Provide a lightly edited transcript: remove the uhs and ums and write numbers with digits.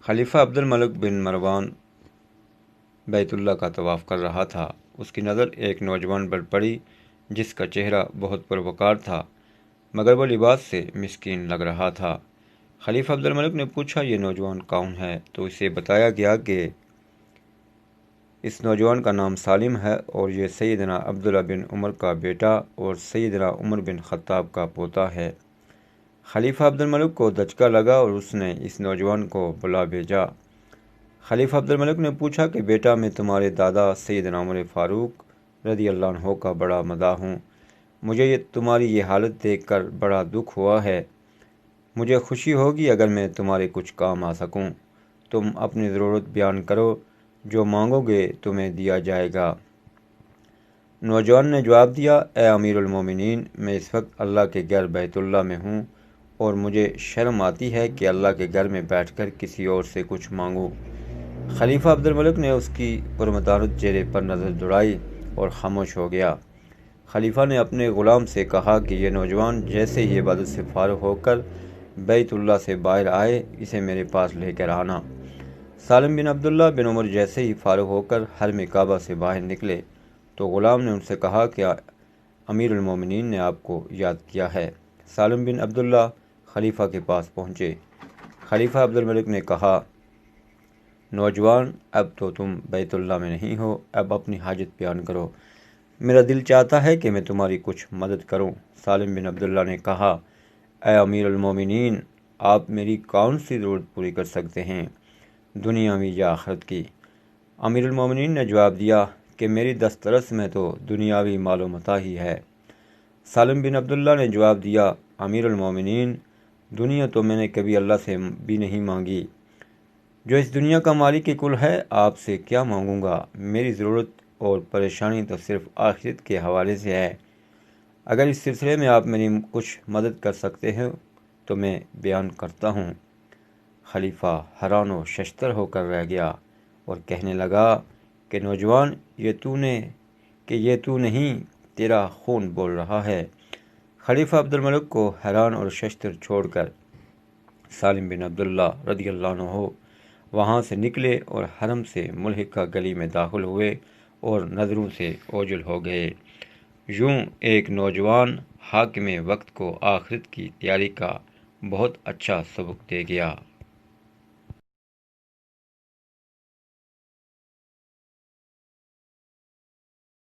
خلیفہ عبد الملک بن مروان بیت اللہ کا طواف کر رہا تھا۔ اس کی نظر ایک نوجوان پر پڑی جس کا چہرہ بہت پروقار تھا، مگر وہ لباس سے مسکین لگ رہا تھا۔ خلیفہ عبد الملک نے پوچھا، یہ نوجوان کون ہے؟ تو اسے بتایا گیا کہ اس نوجوان کا نام سالم ہے اور یہ سیدنا عبداللہ بن عمر کا بیٹا اور سیدنا عمر بن خطاب کا پوتا ہے۔ خلیفہ عبد الملک کو دھچکا لگا اور اس نے اس نوجوان کو بلا بھیجا۔ خلیفہ عبد الملک نے پوچھا کہ بیٹا، میں تمہارے دادا سیدنا عمر فاروق رضی اللہ عنہ کا بڑا مداح ہوں۔ مجھے تمہاری یہ حالت دیکھ کر بڑا دکھ ہوا ہے۔ مجھے خوشی ہوگی اگر میں تمہارے کچھ کام آ سکوں۔ تم اپنی ضرورت بیان کرو، جو مانگو گے تمہیں دیا جائے گا۔ نوجوان نے جواب دیا، اے امیر المومنین، میں اس وقت اللہ کے گھر بیت اللہ میں ہوں اور مجھے شرم آتی ہے کہ اللہ کے گھر میں بیٹھ کر کسی اور سے کچھ مانگوں۔ خلیفہ عبد الملک نے اس کی پرمتانت چہرے پر نظر دوڑائی اور خاموش ہو گیا۔ خلیفہ نے اپنے غلام سے کہا کہ یہ نوجوان جیسے ہی عبادت سے فارغ ہو کر بیت اللہ سے باہر آئے، اسے میرے پاس لے کر آنا۔ سالم بن عبداللہ بن عمر جیسے ہی فارغ ہو کر حرم کعبہ سے باہر نکلے تو غلام نے ان سے کہا کہ امیر المومنین نے آپ کو یاد کیا ہے۔ سالم بن عبداللہ خلیفہ کے پاس پہنچے۔ خلیفہ عبد الملک نے کہا، نوجوان، اب تو تم بیت اللہ میں نہیں ہو، اب اپنی حاجت بیان کرو۔ میرا دل چاہتا ہے کہ میں تمہاری کچھ مدد کروں۔ سالم بن عبداللہ نے کہا، اے امیر المومنین، آپ میری کون سی ضرورت پوری کر سکتے ہیں، دنیاوی یا آخرت کی؟ امیر المومنین نے جواب دیا کہ میری دسترس میں تو دنیاوی مال و متاع ہی ہے۔ سالم بن عبداللہ نے جواب دیا، امیر المومنین، دنیا تو میں نے کبھی اللہ سے بھی نہیں مانگی۔ جو اس دنیا کا مالک کل ہے، آپ سے کیا مانگوں گا؟ میری ضرورت اور پریشانی تو صرف آخرت کے حوالے سے ہے۔ اگر اس سلسلے میں آپ میری کچھ مدد کر سکتے ہیں تو میں بیان کرتا ہوں۔ خلیفہ حیران و ششدر ہو کر رہ گیا اور کہنے لگا کہ نوجوان، یہ تو نہیں، تیرا خون بول رہا ہے۔ خلیفہ عبد الملک کو حیران اور ششدر چھوڑ کر سالم بن عبداللہ رضی اللہ عنہ وہاں سے نکلے اور حرم سے ملحقہ گلی میں داخل ہوئے اور نظروں سے اوجھل ہو گئے۔ یوں ایک نوجوان حاکم وقت کو آخرت کی تیاری کا بہت اچھا سبق دے گیا۔